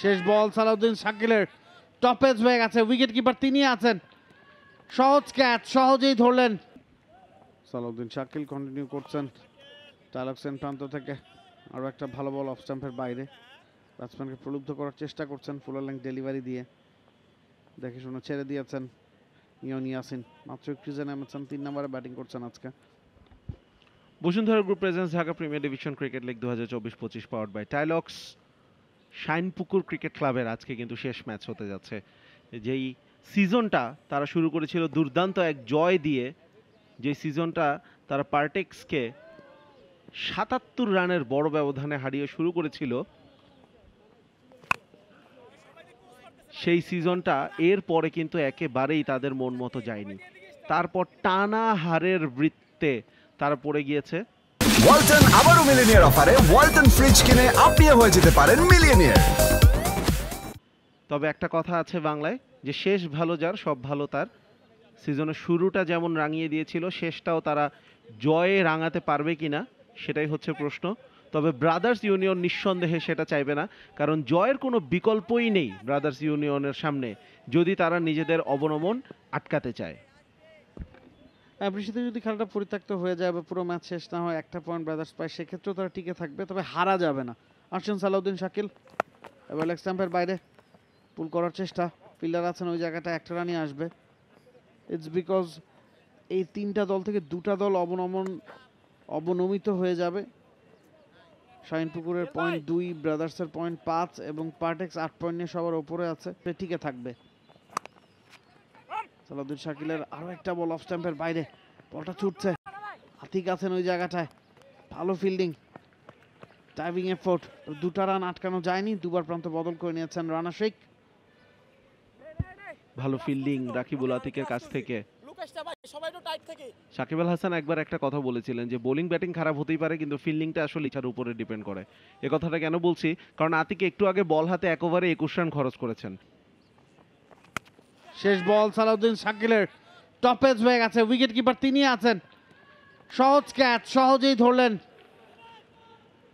শেষ বল সালাউদ্দিন শাকিলের, টপেজ হয়ে গেছে, উইকেট কিপার তিনি আছেন, সহজ ক্যাচ, সহজেই ধরলেন। সালাউদ্দিন শাকিল কন্টিনিউ করছেন টাইলক্সেন প্রান্ত থেকে, আরও একটা ভালো বল অফ স্টাম্পের বাইরে। ব্যাটসম্যানকে প্রলুব্ধ করার চেষ্টা করছেন ফুলার লেংথ ডেলিভারি দিয়ে, দেখে শুনে ছেড়ে দিয়েছেন ইয়ন ইয়াসিন। মাত্র ক্রিজে নেমেছেন, 3 নম্বরে ব্যাটিং করছেন আজকে। Bashundhara group presents Dhaka premier division cricket league 2024-25 powered by Tilex. Shinepukur cricket ক্লাবের আজকে কিন্তু শেষ ম্যাচ হতে যাচ্ছে। যেই সিজনটা তারা শুরু করেছিল দুর্দান্ত এক জয় দিয়ে, যে সিজনটা তারা পার্টেক্সকে 77 রানের বড় ব্যবধানে হারিয়ে শুরু করেছিল, সেই সিজনটা এর পরে কিন্তু একেবারেই তাদের মন মতো যায়নি। তারপর টানা হারের বৃত্তে তারা পড়ে গিয়েছে। ওয়ালটন আবারও মিলিয়নিয়ার অফারে ওয়ালটন ফ্রিজ কিনে আপনিও হয়ে যেতে পারেন মিলিয়নিয়ার। তবে একটা কথা আছে বাংলায়, যে শেষ ভালো যার সব ভালো তার। সিজনের শুরুটা যেমন রাঙিয়ে দিয়েছিল, শেষটাও তারা জয়ে রাঙাতে পারবে কিনা সেটাই হচ্ছে প্রশ্ন। তবে ব্রাদার্স ইউনিয়ন নিঃসন্দেহে সেটা চাইবে না, কারণ জয়ের কোনো বিকল্পই নেই ব্রাদার্স ইউনিয়নের সামনে, যদি তারা নিজেদের অবনমন আটকাতে চায়। বৃষ্টিতে যদি খেলাটা পরিত্যক্ত হয়ে যায় বা পুরো ম্যাচ শেষ না হয়, একটা পয়েন্ট ব্রাদার্স পায়, সেক্ষেত্রেও তারা টিকে থাকবে, তবে হারা যাবে না। আসছেন সালাউদ্দিন শাকিল, এবার লেগ স্ট্যাম্পের বাইরে পুল করার চেষ্টা, ফিল্ডার আছেন ওই জায়গাটা, একটা রানই আসবে। ইটস বিকজ এই 3টা দল থেকে 2টা দল অবনমিত হয়ে যাবে। শাইনপুকুরের পয়েন্ট 2, ব্রাদার্সের পয়েন্ট 5 এবং পার্টেক্স 8 পয়েন্ট নিয়ে সবার ওপরে আছে, টিকে থাকবে। সালাউদ্দিন শাকিলের আরো একটা বল অফ স্ট্যাম্পের বাইরে, বলটা ছুটছে, আতিক আছেন ওই জায়গাটায়, ভালো ফিল্ডিং, ডাইভিং এফোর্ট, 2টা রান আটকানো যায়নি, 2বার প্রান্ত বদল করে নিয়েছেন রানা শেখ। ভালো ফিল্ডিং রাকিবুল আতিকের কাছ থেকে। সাকিব আল হাসান একবার একটা কথা বলেছিলেন যে বোলিং ব্যাটিং খারাপ হতেই পারে, কিন্তু ফিল্ডিংটা আসলে ইচ্ছার উপরে ডিপেন্ড করে। এ কথাটা কেন বলছি, কারণ আতিক একটু আগে বল হাতে 1 ওভারে 21 রান খরচ করেছেন। শেষ বল সালাউদ্দিন শাকিলের, টপেজ হয়ে গেছে, উইকেট কিপার তিনি আছেন, সহজ ক্যাচ, সহজেই ধরলেন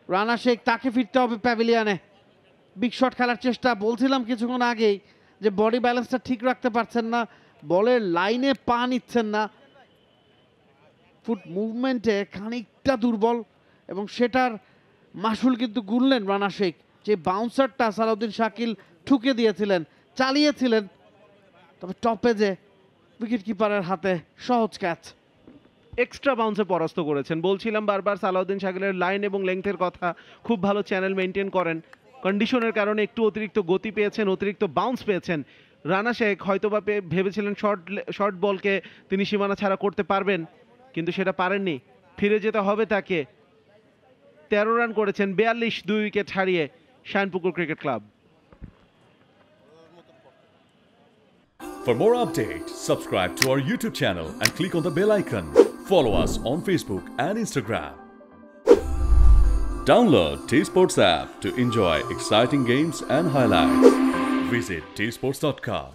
রানা শেখ। তাকে ফিরতে হবে প্যাভিলিয়নে, বিগ শট খেলার চেষ্টা। বলছিলাম কিছুক্ষণ আগেই যে বডি ব্যালেন্সটা ঠিক রাখতে পারছেন না, বলের লাইনে পা নিচ্ছেন না, ফুট মুভমেন্টে খানিকটা দুর্বল, এবং সেটার মাসুল কিন্তু গুনলেন রানা শেখ। যে বাউন্সারটা সালাউদ্দিন শাকিল ঠুকে দিয়েছিলেন, চালিয়েছিলেন, তবে টপেজে উইকেট কিপারের হাতে সহজ ক্যাচ। এক্সট্রা বাউন্সে পরাস্ত করেছেন। বলছিলাম বারবার সালাউদ্দিন শাকিলের লাইন এবং লেংথের কথা, খুব ভালো চ্যানেল মেনটেন করেন, কন্ডিশনের কারণে একটু অতিরিক্ত গতি পেয়েছেন, অতিরিক্ত বাউন্স পেয়েছেন। রানা শেখ হয়তোবা ভেবেছিলেন শর্ট বলকে তিনি সীমানা ছাড়া করতে পারবেন, কিন্তু সেটা পারেননি, ফিরে যেতে হবে তাকে। 13 রান করেছেন, 42, 2 উইকেট হারিয়ে Shinepukur cricket club. For more updates, subscribe to our YouTube channel and click on the bell icon. Follow us on Facebook and Instagram. Download T-Sports app to enjoy exciting games and highlights. Visit tsports.com.